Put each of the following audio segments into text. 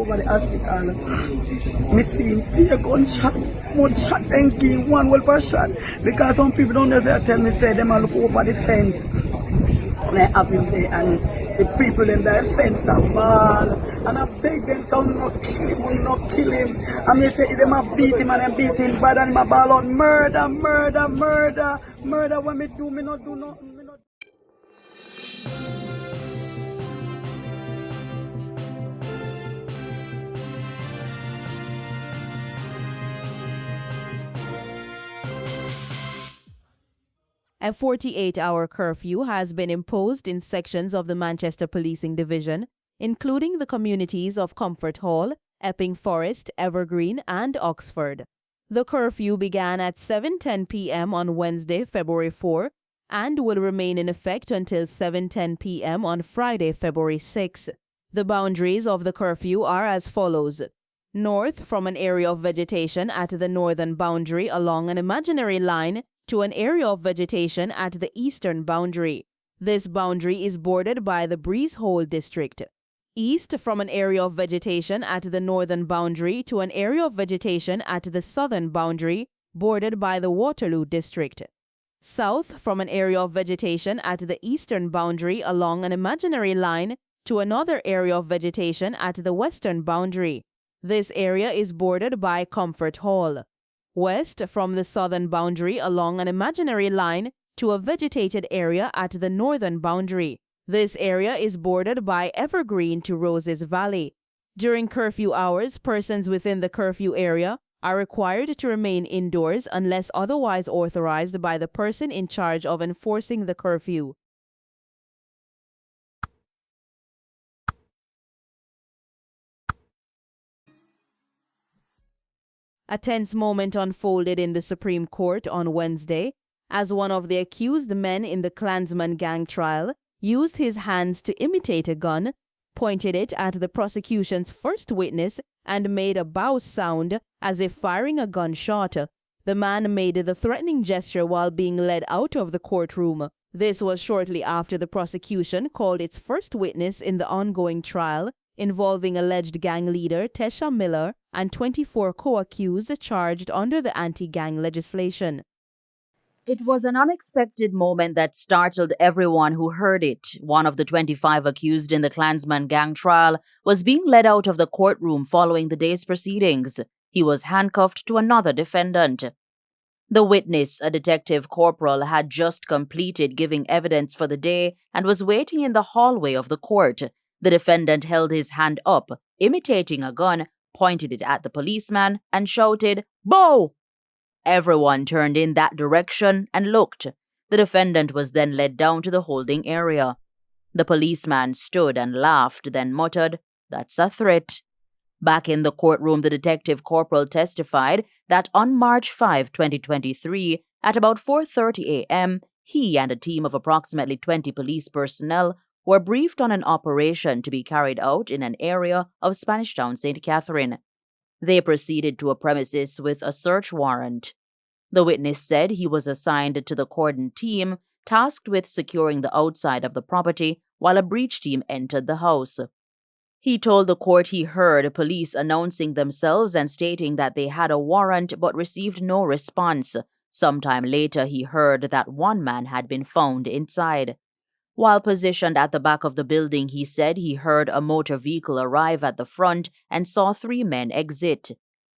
over the hospital. Me see a gunshot, one shot and give one well per shot. Because some people don't necessarily tell me, say them I look over the fence. And I have him there and the people in the fence are ball. And I beg them to not kill him. And me say them a beat him and I beat him bad and my ball out murder. When me do, me not do nothing. A 48-hour curfew has been imposed in sections of the Manchester Policing Division, including the communities of Comfort Hall, Epping Forest, Evergreen, and Oxford. The curfew began at 7:10 p.m. on Wednesday, February 4, and will remain in effect until 7:10 p.m. on Friday, February 6. The boundaries of the curfew are as follows. North from an area of vegetation at the northern boundary along an imaginary line to an area of vegetation at the eastern boundary. This boundary is bordered by the Breeze Hole district. East from an area of vegetation at the northern boundary to an area of vegetation at the southern boundary bordered by the Waterloo district. South from an area of vegetation at the eastern boundary along an imaginary line to another area of vegetation at the western boundary. This area is bordered by Comfort Hall. West from the southern boundary along an imaginary line to a vegetated area at the northern boundary. This area is bordered by Evergreen to Roses Valley. During curfew hours, persons within the curfew area are required to remain indoors unless otherwise authorized by the person in charge of enforcing the curfew. A tense moment unfolded in the Supreme Court on Wednesday as one of the accused men in the Clansman gang trial used his hands to imitate a gun, pointed it at the prosecution's first witness, and made a bow sound as if firing a gunshot. The man made the threatening gesture while being led out of the courtroom. This was shortly after the prosecution called its first witness in the ongoing trial involving alleged gang leader Tesha Miller and 24 co-accused charged under the anti-gang legislation. It was an unexpected moment that startled everyone who heard it. One of the 25 accused in the Clansman gang trial was being led out of the courtroom following the day's proceedings. He was handcuffed to another defendant. The witness, a detective corporal, had just completed giving evidence for the day and was waiting in the hallway of the court. The defendant held his hand up, imitating a gun, pointed it at the policeman, and shouted, "Bow!" Everyone turned in that direction and looked. The defendant was then led down to the holding area. The policeman stood and laughed, then muttered, "That's a threat." Back in the courtroom, the detective corporal testified that on March 5, 2023, at about 4:30 a.m., he and a team of approximately 20 police personnel were briefed on an operation to be carried out in an area of Spanish Town, St. Catherine. They proceeded to a premises with a search warrant. The witness said he was assigned to the cordon team tasked with securing the outside of the property while a breach team entered the house. He told the court he heard police announcing themselves and stating that they had a warrant but received no response. Sometime later, he heard that one man had been found inside. While positioned at the back of the building, he said he heard a motor vehicle arrive at the front and saw 3 men exit.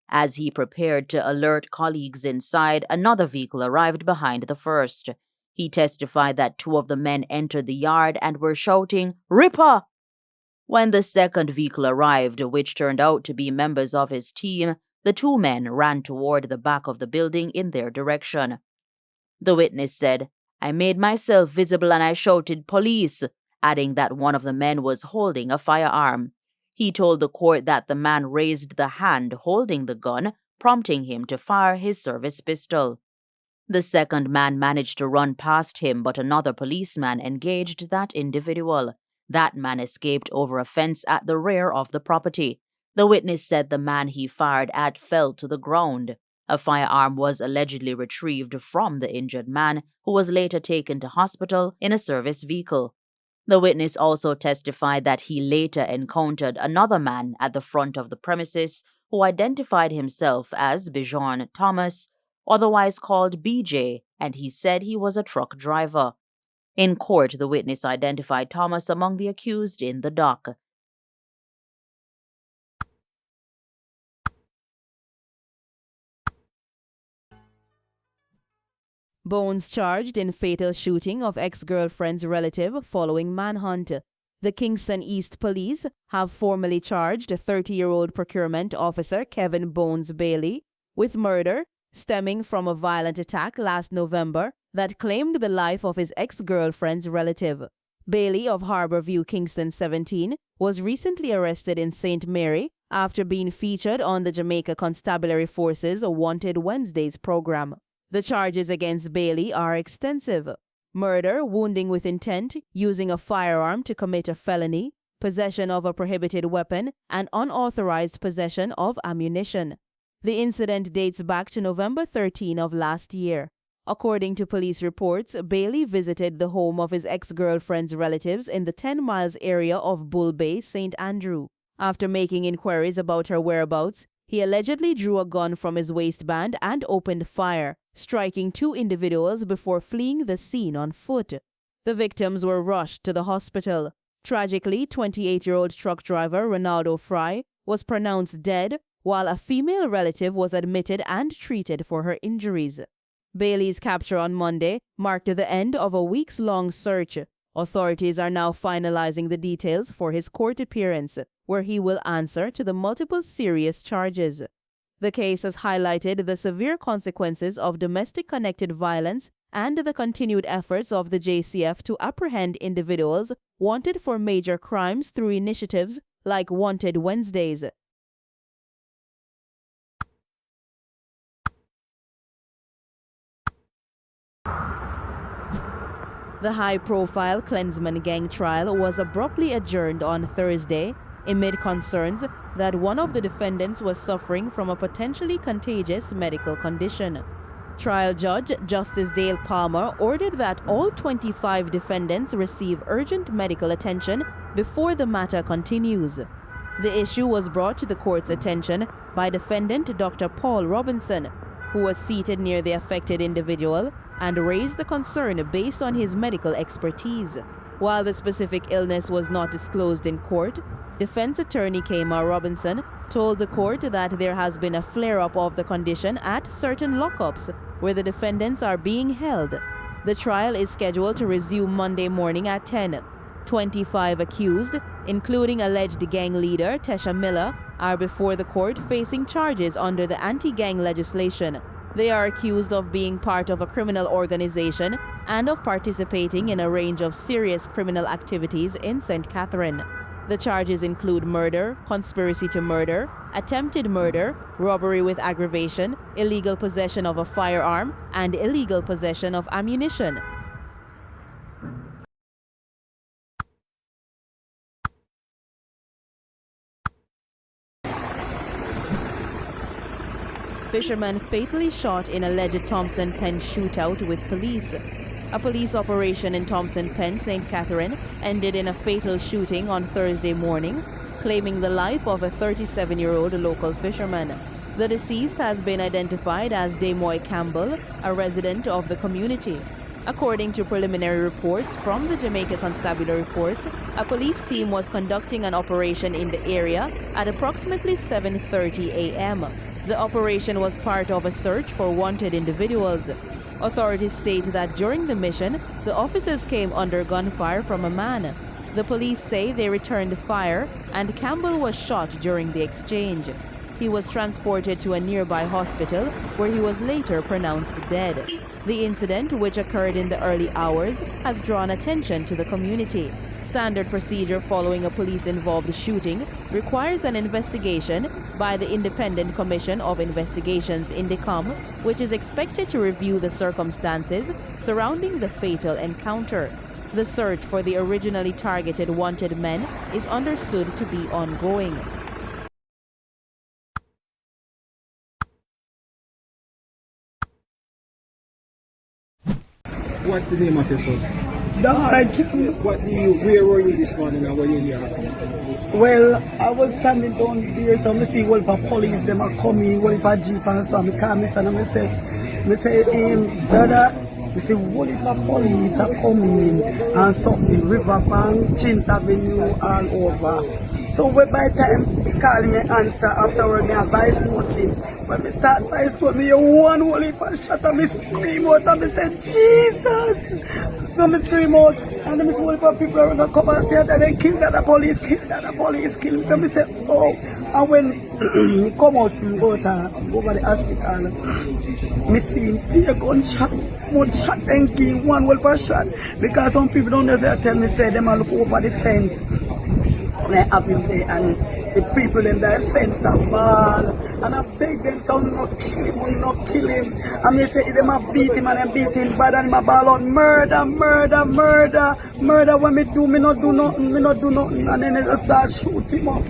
As he prepared to alert colleagues inside, another vehicle arrived behind the first. He testified that 2 of the men entered the yard and were shouting, "Ripper!" When the second vehicle arrived, which turned out to be members of his team, the 2 men ran toward the back of the building in their direction. The witness said, "I made myself visible and I shouted, 'Police,' adding that one of the men was holding a firearm. He told the court that the man raised the hand holding the gun, prompting him to fire his service pistol. The second man managed to run past him, but another policeman engaged that individual. That man escaped over a fence at the rear of the property. The witness said the man he fired at fell to the ground. A firearm was allegedly retrieved from the injured man, who was later taken to hospital in a service vehicle. The witness also testified that he later encountered another man at the front of the premises who identified himself as Bijan Thomas, otherwise called BJ, and he said he was a truck driver. In court, the witness identified Thomas among the accused in the dock. Bones charged in fatal shooting of ex-girlfriend's relative following manhunt. The Kingston East Police have formally charged 30-year-old procurement officer Kevin Bones Bailey with murder stemming from a violent attack last November that claimed the life of his ex-girlfriend's relative. Bailey of Harborview, Kingston 17, was recently arrested in St. Mary after being featured on the Jamaica Constabulary Force's Wanted Wednesdays program. The charges against Bailey are extensive: murder, wounding with intent, using a firearm to commit a felony, possession of a prohibited weapon, and unauthorized possession of ammunition. The incident dates back to November 13 of last year. According to police reports, Bailey visited the home of his ex-girlfriend's relatives in the 10 miles area of Bull Bay, St. Andrew. After making inquiries about her whereabouts, he allegedly drew a gun from his waistband and opened fire, striking 2 individuals before fleeing the scene on foot. The victims were rushed to the hospital. Tragically, 28-year-old truck driver Ronaldo Fry was pronounced dead, while a female relative was admitted and treated for her injuries. Bailey's capture on Monday marked the end of a weeks-long search. Authorities are now finalizing the details for his court appearance, where he will answer to the multiple serious charges. The case has highlighted the severe consequences of domestic-connected violence and the continued efforts of the JCF to apprehend individuals wanted for major crimes through initiatives like Wanted Wednesdays. The high-profile Clansman gang trial was abruptly adjourned on Thursday amid concerns that one of the defendants was suffering from a potentially contagious medical condition. Trial Judge Justice Dale Palmer ordered that all 25 defendants receive urgent medical attention before the matter continues. The issue was brought to the court's attention by defendant Dr. Paul Robinson, who was seated near the affected individual and raised the concern based on his medical expertise. While the specific illness was not disclosed in court, defense attorney Kmar Robinson told the court that there has been a flare-up of the condition at certain lockups where the defendants are being held. The trial is scheduled to resume Monday morning at 10. 25 accused, including alleged gang leader Tesha Miller, are before the court facing charges under the anti-gang legislation. They are accused of being part of a criminal organization and of participating in a range of serious criminal activities in St. Catherine. The charges include murder, conspiracy to murder, attempted murder, robbery with aggravation, illegal possession of a firearm, and illegal possession of ammunition. Fisherman fatally shot in alleged Thompson Pen shootout with police. A police operation in Thompson Pen, St. Catherine, ended in a fatal shooting on Thursday morning, claiming the life of a 37-year-old local fisherman. The deceased has been identified as Demoy Campbell, a resident of the community. According to preliminary reports from the Jamaica Constabulary Force, a police team was conducting an operation in the area at approximately 7:30 a.m. The operation was part of a search for wanted individuals. Authorities state that during the mission, the officers came under gunfire from a man. The police say they returned fire and Campbell was shot during the exchange. He was transported to a nearby hospital where he was later pronounced dead. The incident, which occurred in the early hours, has drawn attention to the community. Standard procedure following a police-involved shooting requires an investigation by the Independent Commission of Investigations (INDECOM), which is expected to review the circumstances surrounding the fatal encounter. The search for the originally targeted wanted men is understood to be ongoing. What's the name of your son? Where were you this morning and what you hear? Well, I was standing down there, so I see all the police, them are coming, all the jeep and so I call me son and I say, brother, I say, all the police are coming and something, Riverbank, Chins Avenue, all over. So when by the time he call me answer, afterward me advice noting. When me start advice note, me one whole heap of shot and me scream out and me say, Jesus! So me scream out and then me see all the people around the come and say that they kill the police, kill me. So me say, oh. And when me come out from over the hospital, me see him a gunshot, one shot and give one whole per shot. Because some people don't know, they tell me, say them a look over the fence. And I have him there and the people in the fence are bad and I beg them to not kill him, and they say them a beat him and them beat him bad and him a ball out murder when me not do nothing and then they just start shoot him up.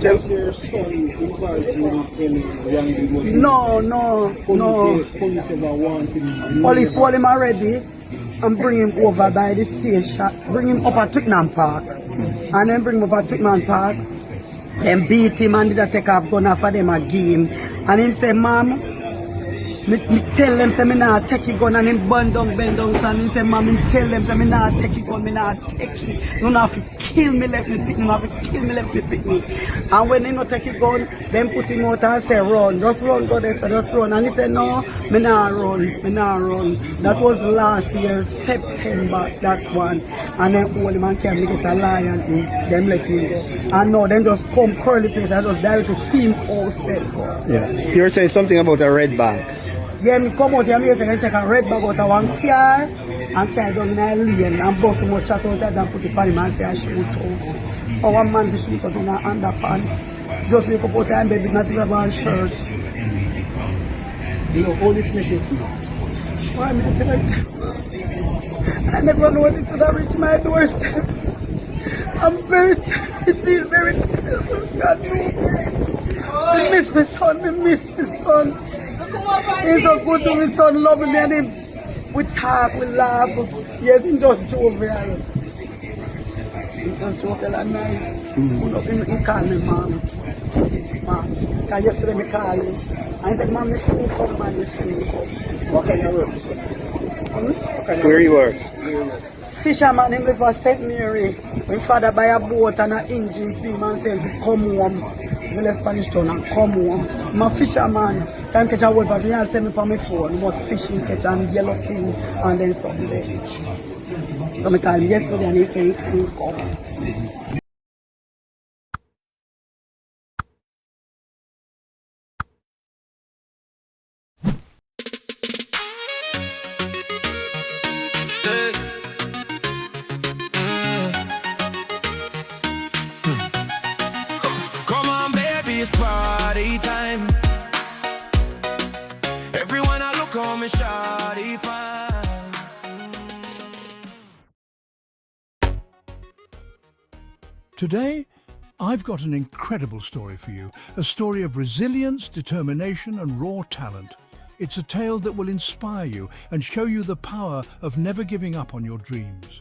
Does your son involved in wrongdoing? No. Police ever want him? Police call him already and bring him over by the station, bring him up at Twickenham Park. And then bring him up at Twickenham Park, then beat him and did take off gun for them a game. And him say, Mom, me tell them say me not take your gun, and him bend down, and him say, Mom, me tell them say me not take your gun, me not take it. You not have to kill me, let me pick me, And when he not take your gun, then put him out and say, run, just run, go there, just run. And he said, no, me not run. That was last year, September, that one. And then hold him and carry me get a lion, them let him go. And no, then just come curly place, I just direct to film house there. Yeah, you were saying something about a red bank. Yeah, me come out here and I take a red bag out of one car and carry down in a lane and bust him out, shot out and put it on him and say a shoot out. Or one man to shoot out in an underpants. Just wake up out and baby not even have a shirt. You know, all this make it Why me tell you? I never know what it would have reached my doorstep. I'm very tired. It feels very terrible. God knows. I miss my son. He's so good to me son, love me and him. We talk, we laugh. Yes, he just jovial. He just jovial and nice. He call me mom. Because yesterday me call him. And he said, Mom, you soon come, man, you soon come. What kind of work? Where he works? Fisherman, him live for St. Mary. My father buy a boat and an engine for him and say to come home. I left Spanish Town and come home. I'm a fisherman. Time catch a word for me and send me for my phone. About fishing, catch and yellow fin and then something there. So I call him yesterday and he said he's soon come. It's party time. Everyone I look on me shawty fine. Today, I've got an incredible story for you. A story of resilience, determination and raw talent. It's a tale that will inspire you and show you the power of never giving up on your dreams.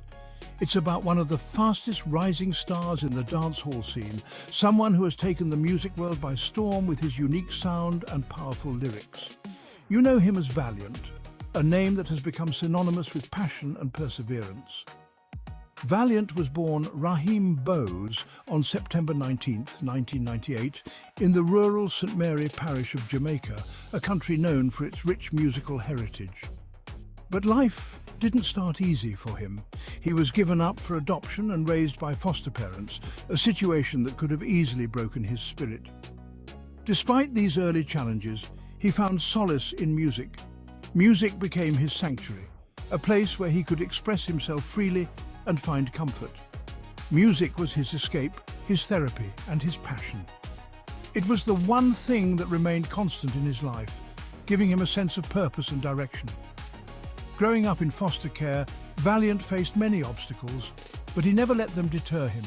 It's about one of the fastest rising stars in the dancehall scene, someone who has taken the music world by storm with his unique sound and powerful lyrics. You know him as Valiant, a name that has become synonymous with passion and perseverance. Valiant was born Raheem Bowes on September 19, 1998, in the rural St Mary parish of Jamaica, a country known for its rich musical heritage. But life didn't start easy for him. He was given up for adoption and raised by foster parents, a situation that could have easily broken his spirit. Despite these early challenges, he found solace in music. Music became his sanctuary, a place where he could express himself freely and find comfort. Music was his escape, his therapy, and his passion. It was the one thing that remained constant in his life, giving him a sense of purpose and direction. Growing up in foster care, Valiant faced many obstacles, but he never let them deter him.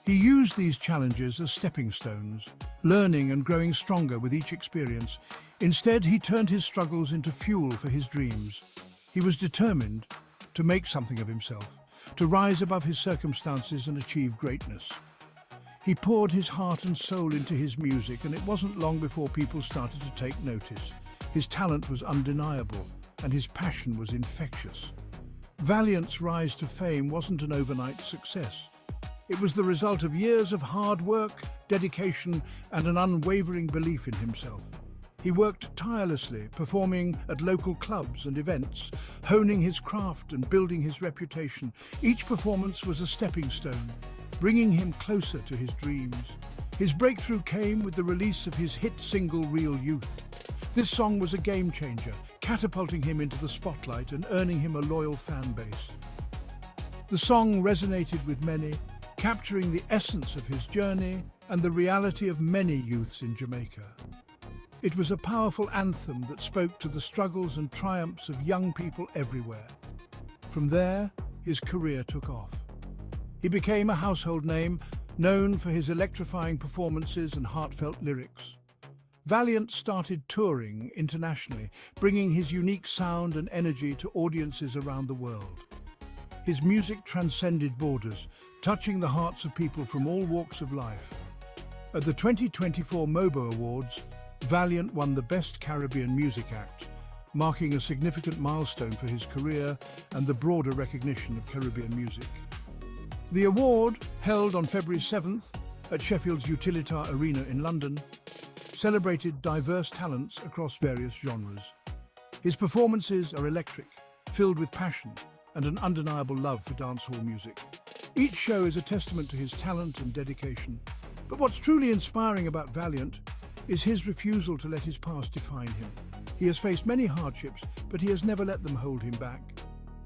He used these challenges as stepping stones, learning and growing stronger with each experience. Instead, he turned his struggles into fuel for his dreams. He was determined to make something of himself, to rise above his circumstances and achieve greatness. He poured his heart and soul into his music, and it wasn't long before people started to take notice. His talent was undeniable, and his passion was infectious. Valiant's rise to fame wasn't an overnight success. It was the result of years of hard work, dedication, and an unwavering belief in himself. He worked tirelessly, performing at local clubs and events, honing his craft and building his reputation. Each performance was a stepping stone, bringing him closer to his dreams. His breakthrough came with the release of his hit single, Real Youth. This song was a game changer, catapulting him into the spotlight and earning him a loyal fan base. The song resonated with many, capturing the essence of his journey and the reality of many youths in Jamaica. It was a powerful anthem that spoke to the struggles and triumphs of young people everywhere. From there, his career took off. He became a household name, known for his electrifying performances and heartfelt lyrics. Valiant started touring internationally, bringing his unique sound and energy to audiences around the world. His music transcended borders, touching the hearts of people from all walks of life. At the 2024 MOBO Awards, Valiant won the Best Caribbean Music Act, marking a significant milestone for his career and the broader recognition of Caribbean music. The award, held on February 7th at Sheffield's Utilitar Arena in London, celebrated diverse talents across various genres. His performances are electric, filled with passion and an undeniable love for dancehall music. Each show is a testament to his talent and dedication. But what's truly inspiring about Valiant is his refusal to let his past define him. He has faced many hardships, but he has never let them hold him back.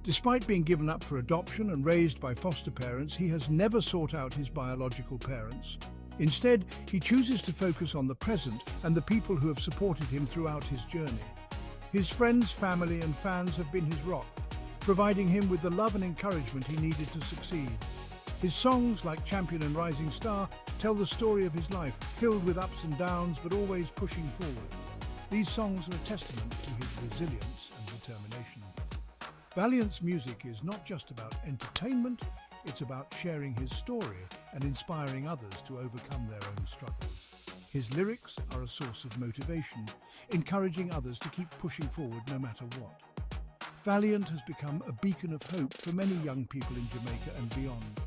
Despite being given up for adoption and raised by foster parents, he has never sought out his biological parents. Instead, he chooses to focus on the present and the people who have supported him throughout his journey. His friends, family, and fans have been his rock, providing him with the love and encouragement he needed to succeed. His songs, like Champion and Rising Star, tell the story of his life, filled with ups and downs, but always pushing forward. These songs are a testament to his resilience and determination. Valiant's music is not just about entertainment, it's about sharing his story and inspiring others to overcome their own struggles. His lyrics are a source of motivation, encouraging others to keep pushing forward no matter what. Valiant has become a beacon of hope for many young people in Jamaica and beyond.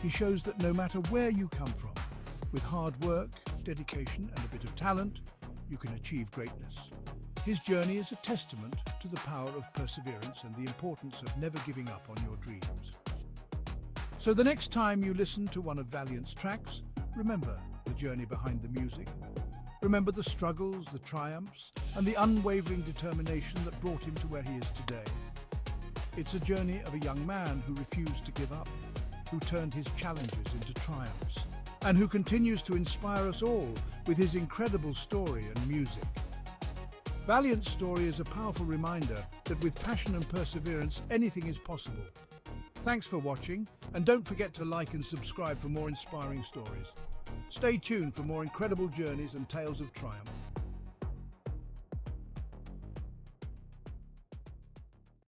He shows that no matter where you come from, with hard work, dedication, and a bit of talent, you can achieve greatness. His journey is a testament to the power of perseverance and the importance of never giving up on your dreams. So the next time you listen to one of Valiant's tracks, remember the journey behind the music. Remember the struggles, the triumphs, and the unwavering determination that brought him to where he is today. It's a journey of a young man who refused to give up, who turned his challenges into triumphs, and who continues to inspire us all with his incredible story and music. Valiant's story is a powerful reminder that with passion and perseverance, anything is possible. Thanks for watching, and don't forget to like and subscribe for more inspiring stories. Stay tuned for more incredible journeys and tales of triumph.